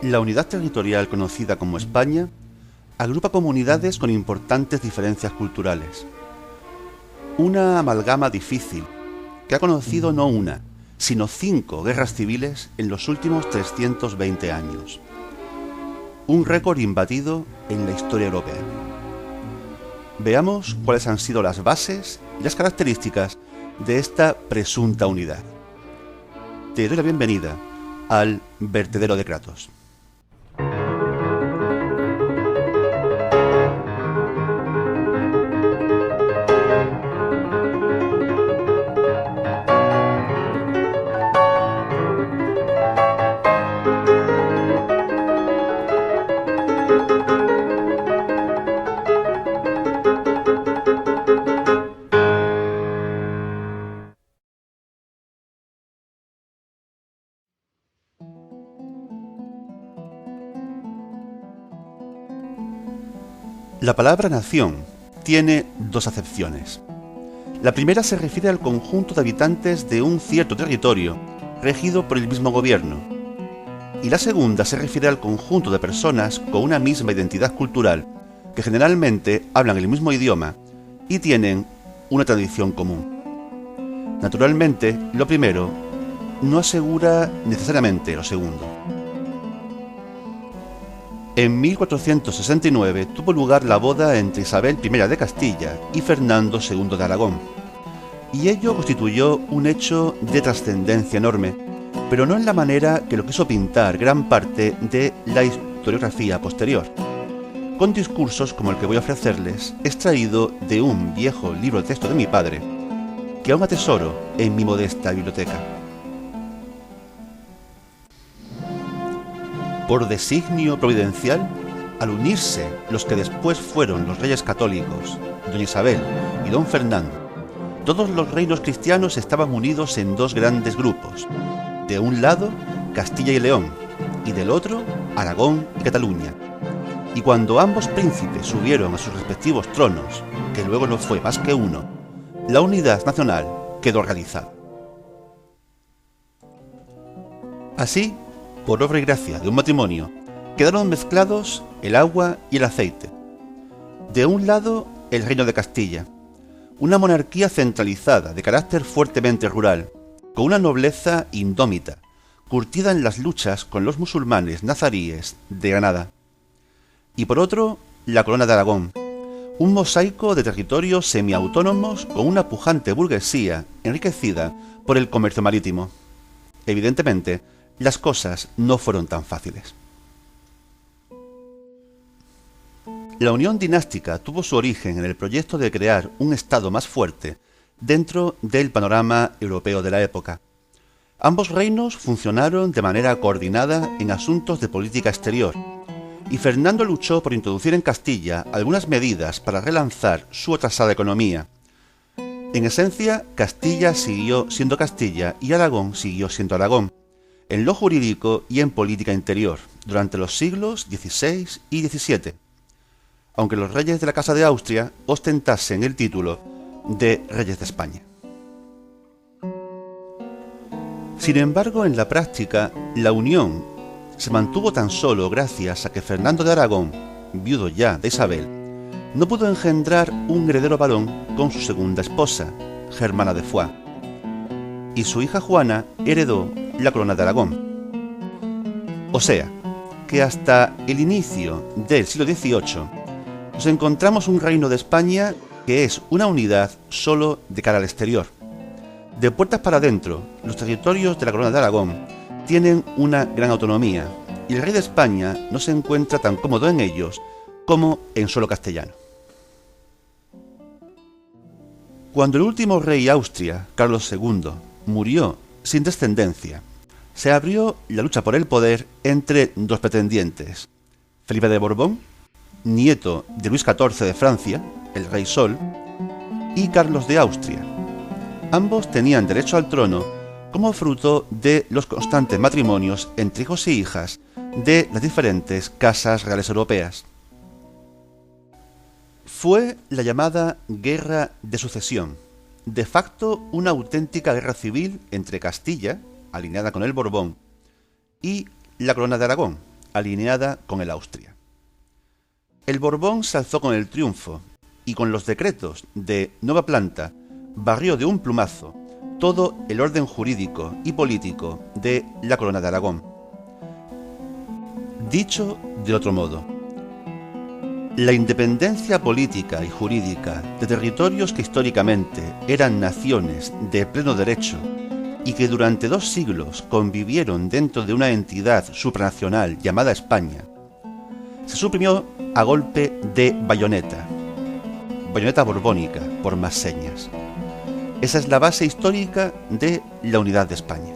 La unidad territorial conocida como España agrupa comunidades con importantes diferencias culturales. Una amalgama difícil que ha conocido no una, sino 5 guerras civiles en los últimos 320 años. Un récord imbatido en la historia europea. Veamos cuáles han sido las bases y las características de esta presunta unidad. Te doy la bienvenida al vertedero de Kratos. La palabra nación tiene 2 acepciones. La primera se refiere al conjunto de habitantes de un cierto territorio regido por el mismo gobierno, y la segunda se refiere al conjunto de personas con una misma identidad cultural que generalmente hablan el mismo idioma y tienen una tradición común. Naturalmente, lo primero no asegura necesariamente lo segundo. En 1469 tuvo lugar la boda entre Isabel I de Castilla y Fernando II de Aragón, y ello constituyó un hecho de trascendencia enorme, pero no en la manera que lo quiso pintar gran parte de la historiografía posterior, con discursos como el que voy a ofrecerles, extraído de un viejo libro de texto de mi padre, que aún atesoro en mi modesta biblioteca. Por designio providencial, al unirse los que después fueron los reyes católicos, doña Isabel y don Fernando, todos los reinos cristianos estaban unidos en 2 grandes grupos. De un lado, Castilla y León, y del otro, Aragón y Cataluña. Y cuando ambos príncipes subieron a sus respectivos tronos, que luego no fue más que uno, la unidad nacional quedó realizada. Así, por obra y gracia de un matrimonio, quedaron mezclados el agua y el aceite. De un lado, el reino de Castilla, una monarquía centralizada de carácter fuertemente rural, con una nobleza indómita, curtida en las luchas con los musulmanes nazaríes de Granada. Y por otro, la corona de Aragón, un mosaico de territorios semiautónomos con una pujante burguesía enriquecida por el comercio marítimo. Evidentemente, las cosas no fueron tan fáciles. La unión dinástica tuvo su origen en el proyecto de crear un estado más fuerte dentro del panorama europeo de la época. Ambos reinos funcionaron de manera coordinada en asuntos de política exterior, y Fernando luchó por introducir en Castilla algunas medidas para relanzar su atrasada economía. En esencia, Castilla siguió siendo Castilla y Aragón siguió siendo Aragón, en lo jurídico y en política interior, durante los siglos XVI y XVII, aunque los reyes de la Casa de Austria ostentasen el título de Reyes de España. Sin embargo, en la práctica, la unión se mantuvo tan solo gracias a que Fernando de Aragón, viudo ya de Isabel, no pudo engendrar un heredero varón con su segunda esposa, Germana de Foix, y su hija Juana heredó la corona de Aragón. O sea, que hasta el inicio del siglo XVIII nos encontramos un reino de España que es una unidad solo de cara al exterior. De puertas para adentro, los territorios de la corona de Aragón tienen una gran autonomía, y el rey de España no se encuentra tan cómodo en ellos como en suelo castellano. Cuando el último rey de Austria, Carlos II, murió sin descendencia, se abrió la lucha por el poder entre 2 pretendientes: Felipe de Borbón, nieto de Luis XIV de Francia, el Rey Sol, y Carlos de Austria. Ambos tenían derecho al trono como fruto de los constantes matrimonios entre hijos y hijas de las diferentes casas reales europeas. Fue la llamada Guerra de Sucesión, de facto una auténtica guerra civil entre Castilla, alineada con el Borbón, y la corona de Aragón, alineada con el Austria. El Borbón se alzó con el triunfo y con los decretos de nueva planta barrió de un plumazo todo el orden jurídico y político de la Corona de Aragón. Dicho de otro modo, la independencia política y jurídica de territorios que históricamente eran naciones de pleno derecho y que durante 2 siglos convivieron dentro de una entidad supranacional llamada España, se suprimió a golpe de bayoneta borbónica, por más señas. Esa es la base histórica de la unidad de España.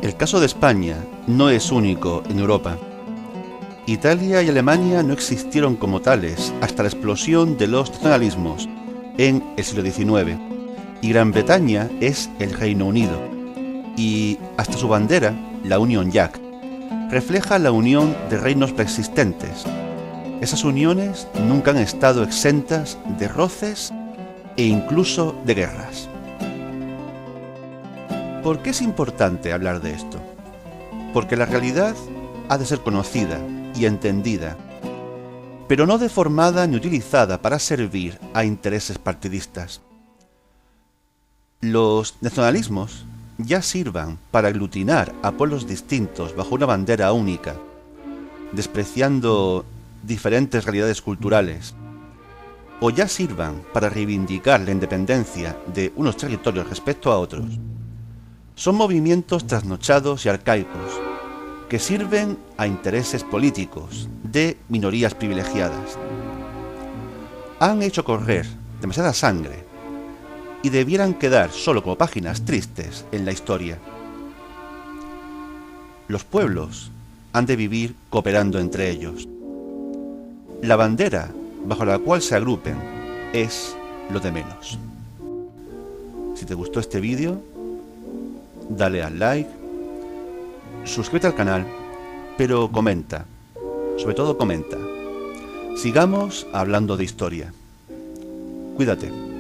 El caso de España no es único en Europa. Italia y Alemania no existieron como tales hasta la explosión de los nacionalismos en el siglo XIX, y Gran Bretaña es el Reino Unido, y hasta su bandera, la Union Jack, refleja la unión de reinos preexistentes. Esas uniones nunca han estado exentas de roces e incluso de guerras. ¿Por qué es importante hablar de esto? Porque la realidad ha de ser conocida y entendida, pero no deformada ni utilizada para servir a intereses partidistas. Los nacionalismos ya sirvan para aglutinar a pueblos distintos bajo una bandera única, despreciando diferentes realidades culturales, o ya sirvan para reivindicar la independencia de unos territorios respecto a otros, son movimientos trasnochados y arcaicos que sirven a intereses políticos de minorías privilegiadas. Han hecho correr demasiada sangre y debieran quedar solo como páginas tristes en la historia. Los pueblos han de vivir cooperando entre ellos. La bandera bajo la cual se agrupen es lo de menos. Si te gustó este vídeo, dale al like, suscríbete al canal, pero comenta, sobre todo comenta. Sigamos hablando de historia. Cuídate.